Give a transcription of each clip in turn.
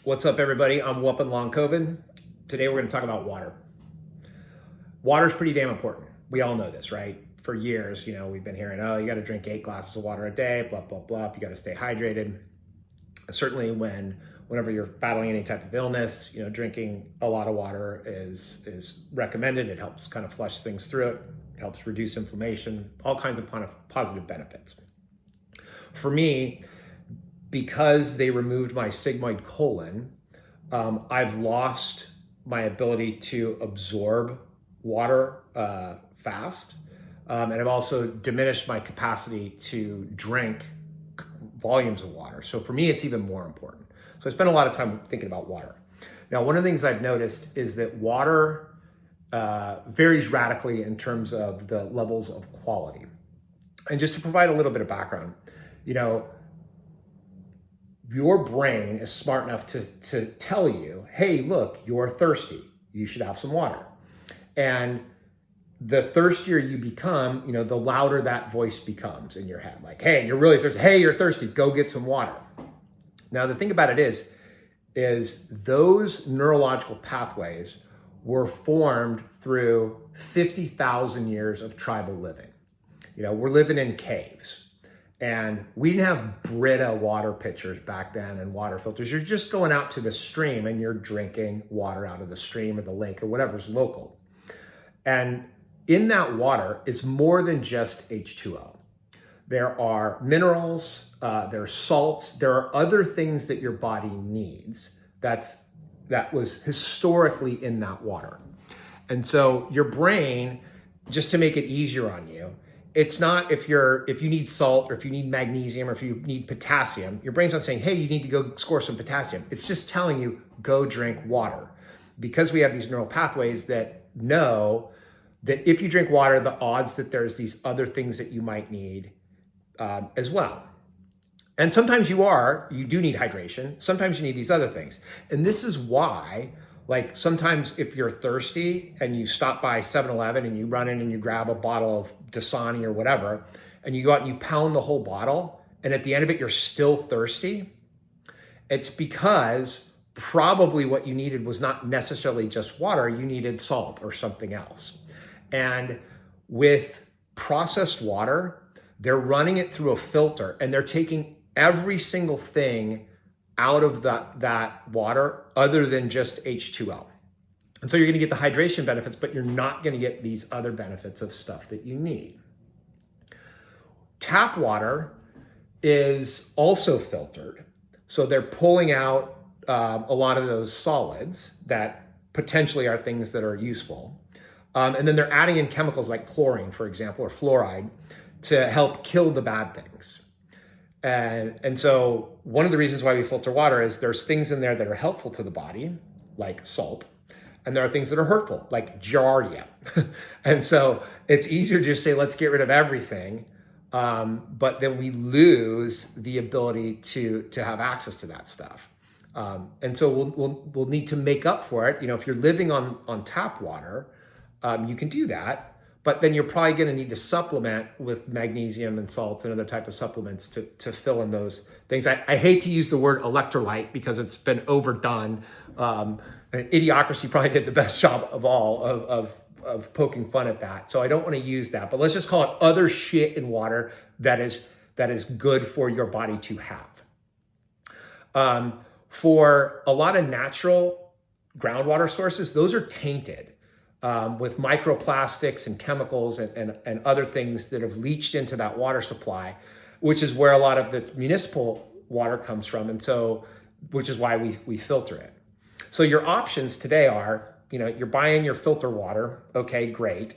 What's up, everybody? I'm whooping long COVID. Today we're going to talk about water. Water's pretty damn important. We all know this, right? For years, we've been hearing, oh, you got to drink 8 glasses of water a day, blah, blah, blah. You got to stay hydrated. Certainly whenever you're battling any type of illness, drinking a lot of water is recommended. It helps kind of flush things through it. It helps reduce inflammation, all kinds of positive benefits. For me, because they removed my sigmoid colon, I've lost my ability to absorb water fast. And I've also diminished my capacity to drink volumes of water. So for me, it's even more important. So I spend a lot of time thinking about water. Now, one of the things I've noticed is that water varies radically in terms of the levels of quality. And just to provide a little bit of background, your brain is smart enough to tell you, hey, look, you're thirsty. You should have some water. And the thirstier you become, the louder that voice becomes in your head. Like, hey, you're really thirsty. Hey, you're thirsty. Go get some water. Now, the thing about it is those neurological pathways were formed through 50,000 years of tribal living. We're living in caves. And we didn't have Brita water pitchers back then and water filters. You're just going out to the stream and you're drinking water out of the stream or the lake or whatever's local. And in that water is more than just H2O. There are minerals, there are salts, there are other things that your body needs that was historically in that water. And so your brain, just to make it easier on you, it's not if you need salt or if you need magnesium or if you need potassium, your brain's not saying, hey, you need to go score some potassium. It's just telling you, go drink water. Because we have these neural pathways that know that if you drink water, the odds that there's these other things that you might need as well. And sometimes you do need hydration. Sometimes you need these other things. And this is why, like sometimes if you're thirsty and you stop by 7-Eleven and you run in and you grab a bottle of Dasani or whatever, and you go out and you pound the whole bottle, and at the end of it, you're still thirsty, it's because probably what you needed was not necessarily just water, you needed salt or something else. And with processed water, they're running it through a filter and they're taking every single thing out of that water other than just H2O. And so you're gonna get the hydration benefits, but you're not gonna get these other benefits of stuff that you need. Tap water is also filtered. So they're pulling out a lot of those solids that potentially are things that are useful. And then they're adding in chemicals like chlorine, for example, or fluoride to help kill the bad things. And so one of the reasons why we filter water is there's things in there that are helpful to the body, like salt, and there are things that are hurtful, like giardia. And so it's easier to just say, let's get rid of everything, but then we lose the ability to have access to that stuff. And so we'll need to make up for it. If you're living on tap water, you can do that. But then you're probably going to need to supplement with magnesium and salts and other type of supplements to fill in those things. I hate to use the word electrolyte because it's been overdone. Idiocracy probably did the best job of all of poking fun at that. So I don't want to use that. But let's just call it other shit in water that is good for your body to have. For a lot of natural groundwater sources, those are tainted. With microplastics and chemicals and other things that have leached into that water supply, which is where a lot of the municipal water comes from. And so, which is why we filter it. So your options today are, you're buying your filter water. Okay, great.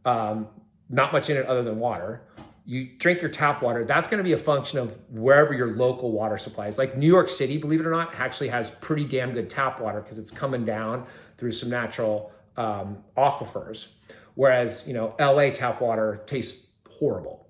Not much in it other than water. You drink your tap water. That's going to be a function of wherever your local water supply is. Like New York City, believe it or not, actually has pretty damn good tap water because it's coming down through some natural aquifers, whereas LA tap water tastes horrible.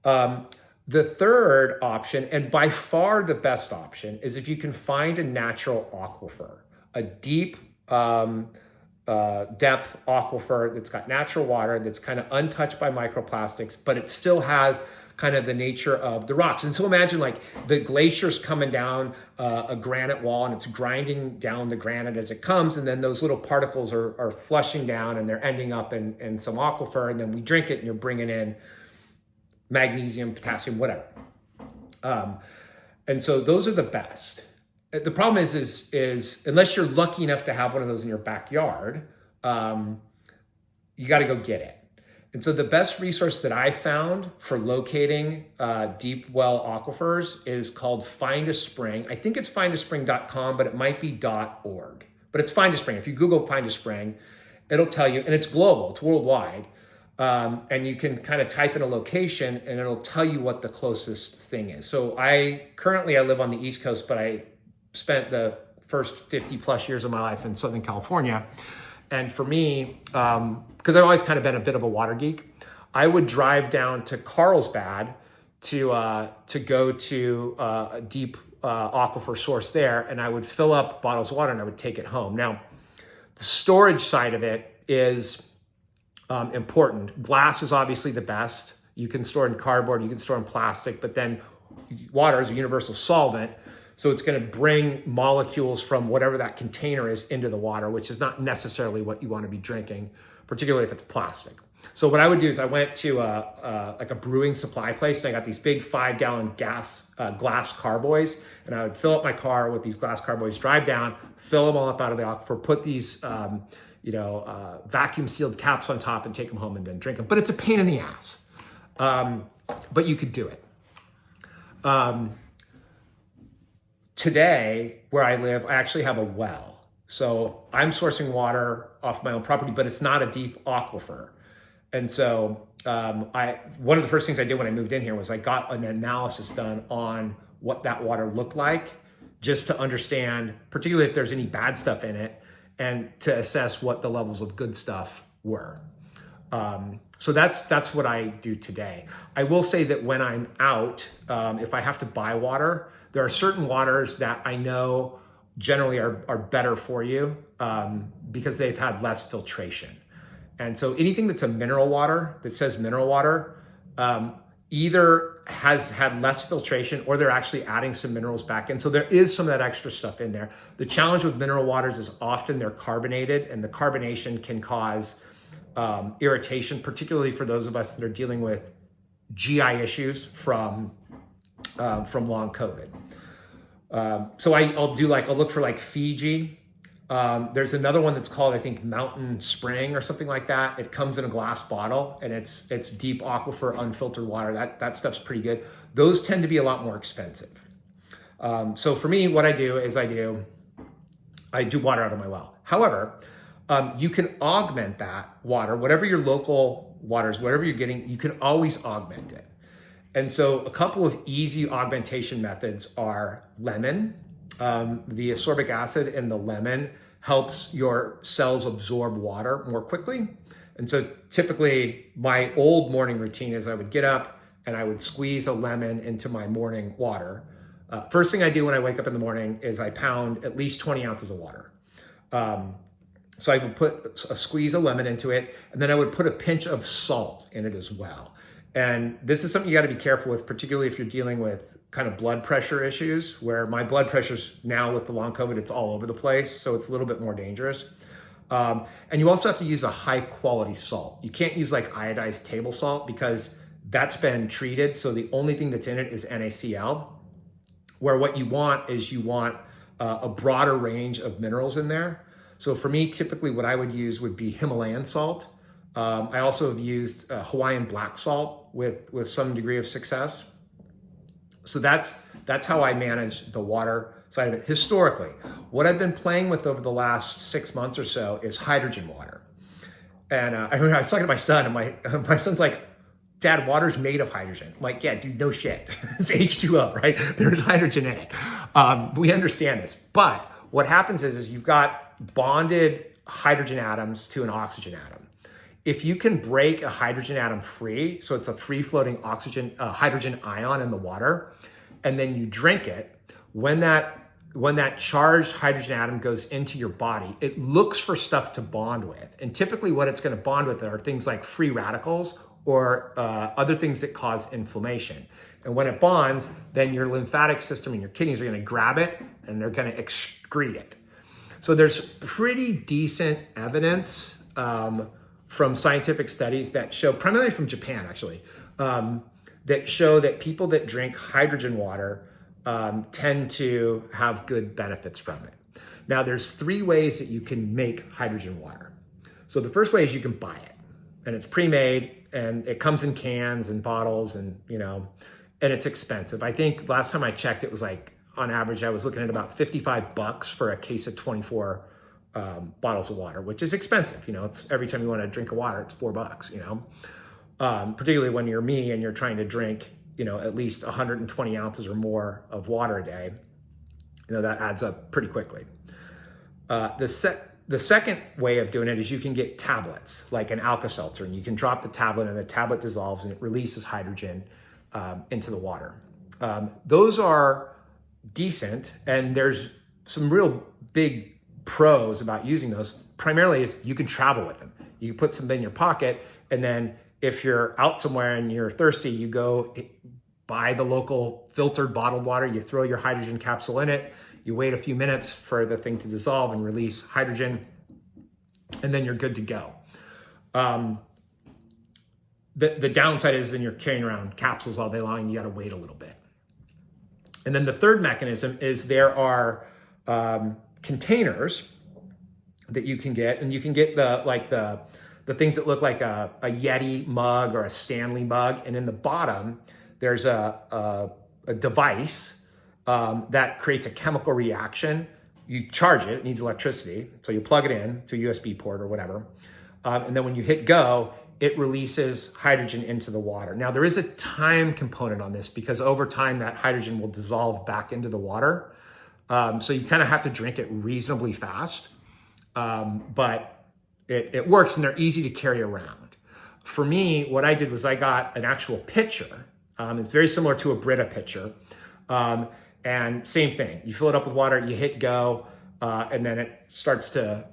The third option, and by far the best option, is if you can find a natural aquifer, a deep depth aquifer that's got natural water, that's kind of untouched by microplastics, but it still has kind of the nature of the rocks. And so imagine like the glacier's coming down a granite wall, and it's grinding down the granite as it comes, and then those little particles are flushing down, and they're ending up in some aquifer, and then we drink it, and you're bringing in magnesium, potassium, whatever. And so those are the best. The problem is unless you're lucky enough to have one of those in your backyard, you got to go get it. And so the best resource that I found for locating deep well aquifers is called Find a Spring. I think it's findaspring.com, but it might be .org. But it's Find a Spring. If you Google Find a Spring, it'll tell you, and it's global, it's worldwide. And you can kind of type in a location and it'll tell you what the closest thing is. So I live on the East Coast, but I spent the first 50 plus years of my life in Southern California. And for me, because I've always kind of been a bit of a water geek, I would drive down to Carlsbad to go to a deep aquifer source there, and I would fill up bottles of water and I would take it home. Now, the storage side of it is important. Glass is obviously the best. You can store in cardboard, you can store in plastic, but then water is a universal solvent. So it's going to bring molecules from whatever that container is into the water, which is not necessarily what you want to be drinking, particularly if it's plastic. So what I would do is I went to like a brewing supply place, and I got these big 5-gallon glass carboys, and I would fill up my car with these glass carboys, drive down, fill them all up out of the aquifer, put these vacuum sealed caps on top, and take them home and then drink them. But it's a pain in the ass. But you could do it. Today, where I live, I actually have a well. So I'm sourcing water off my own property, but it's not a deep aquifer. And so one of the first things I did when I moved in here was I got an analysis done on what that water looked like, just to understand, particularly if there's any bad stuff in it, and to assess what the levels of good stuff were. So that's what I do today. I will say that when I'm out, if I have to buy water, there are certain waters that I know generally are better for you because they've had less filtration. And so anything that's a mineral water, that says mineral water, either has had less filtration or they're actually adding some minerals back in. So there is some of that extra stuff in there. The challenge with mineral waters is often they're carbonated, and the carbonation can cause irritation, particularly for those of us that are dealing with GI issues from long COVID. So I'll look for like Fiji. There's another one that's called, I think, Mountain Spring or something like that. It comes in a glass bottle, and it's deep aquifer, unfiltered water. That stuff's pretty good. Those tend to be a lot more expensive. So for me, what I do is I do water out of my well. However, you can augment that water, whatever your local water is, whatever you're getting, you can always augment it. And so a couple of easy augmentation methods are lemon. The ascorbic acid in the lemon helps your cells absorb water more quickly. And so typically my old morning routine is I would get up and I would squeeze a lemon into my morning water. First thing I do when I wake up in the morning is I pound at least 20 ounces of water. So I would put a squeeze of lemon into it, and then I would put a pinch of salt in it as well. And this is something you got to be careful with, particularly if you're dealing with kind of blood pressure issues, where my blood pressure's now with the long COVID, it's all over the place. So it's a little bit more dangerous. And you also have to use a high quality salt. You can't use like iodized table salt because that's been treated. So the only thing that's in it is NaCl, where what you want is a broader range of minerals in there. So for me, typically what I would use would be Himalayan salt. I also have used Hawaiian black salt with some degree of success. So that's how I manage the water side of it. Historically, what I've been playing with over the last 6 months or so is hydrogen water. And I remember I was talking to my son, and my son's like, "Dad, water's made of hydrogen." I'm like, "Yeah, dude, no shit. It's H2O, right? There's hydrogen in it." We understand this. But what happens is you've got bonded hydrogen atoms to an oxygen atom. If you can break a hydrogen atom free, so it's a free floating hydrogen ion in the water, and then you drink it, when that charged hydrogen atom goes into your body, it looks for stuff to bond with. And typically what it's going to bond with are things like free radicals or other things that cause inflammation. And when it bonds, then your lymphatic system and your kidneys are going to grab it and they're going to excrete it. So there's pretty decent evidence from scientific studies that show, primarily from Japan actually, that show that people that drink hydrogen water tend to have good benefits from it. Now there's 3 ways that you can make hydrogen water. So the first way is you can buy it, and it's pre-made and it comes in cans and bottles, and and it's expensive. I think last time I checked, it was like, on average, I was looking at about $55 for a case of 24 bottles of water, which is expensive. It's every time you want to drink a water, it's $4, particularly when you're me and you're trying to drink, at least 120 ounces or more of water a day. That adds up pretty quickly. The second way of doing it is you can get tablets, like an Alka-Seltzer, and you can drop the tablet and the tablet dissolves and it releases hydrogen into the water. Those are decent, and there's some real big pros about using those. Primarily is you can travel with them. You can put something in your pocket, and then if you're out somewhere and you're thirsty, you go buy the local filtered bottled water, you throw your hydrogen capsule in it, you wait a few minutes for the thing to dissolve and release hydrogen, and then you're good to go. The downside is then you're carrying around capsules all day long and you gotta wait a little bit. And then the third mechanism is there are containers that you can get, and you can get the things that look like a Yeti mug or a Stanley mug, and in the bottom there's a device that creates a chemical reaction. You charge it, it needs electricity, so you plug it in to a USB port or whatever, and then when you hit go, it releases hydrogen into the water. Now, there is a time component on this because over time that hydrogen will dissolve back into the water. So you kind of have to drink it reasonably fast, but it works and they're easy to carry around. For me, what I did was I got an actual pitcher. It's very similar to a Brita pitcher. And same thing, you fill it up with water, you hit go, and then it starts to,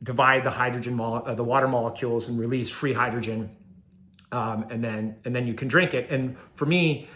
divide the hydrogen, the water molecules and release free hydrogen, and then you can drink it. And for me,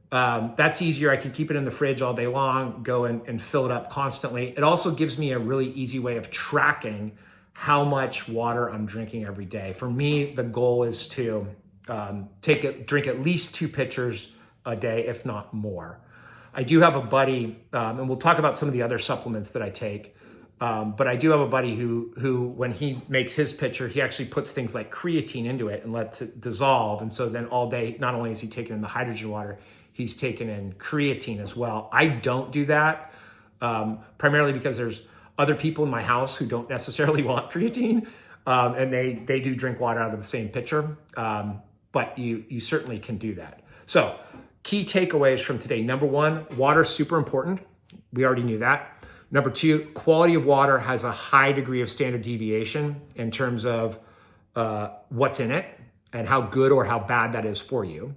that's easier. I can keep it in the fridge all day long, go and fill it up constantly. It also gives me a really easy way of tracking how much water I'm drinking every day. For me, the goal is to drink at least 2 pitchers a day, if not more. I do have a buddy, and we'll talk about some of the other supplements that I take. But I do have a buddy who, when he makes his pitcher, he actually puts things like creatine into it and lets it dissolve. And so then all day, not only is he taking in the hydrogen water, he's taking in creatine as well. I don't do that, primarily because there's other people in my house who don't necessarily want creatine, and they do drink water out of the same pitcher. But you certainly can do that. So key takeaways from today. Number 1, water is super important. We already knew that. Number 2, quality of water has a high degree of standard deviation in terms of what's in it and how good or how bad that is for you.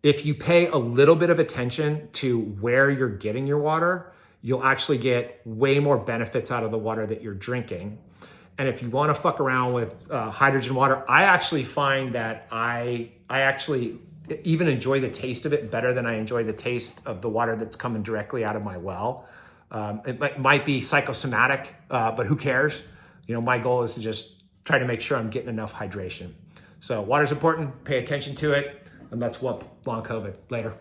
If you pay a little bit of attention to where you're getting your water, you'll actually get way more benefits out of the water that you're drinking. And if you want to fuck around with hydrogen water, I actually find that I actually even enjoy the taste of it better than I enjoy the taste of the water that's coming directly out of my well. It might be psychosomatic, but who cares? My goal is to just try to make sure I'm getting enough hydration. So water's important, pay attention to it, and let's whoop long COVID. Later.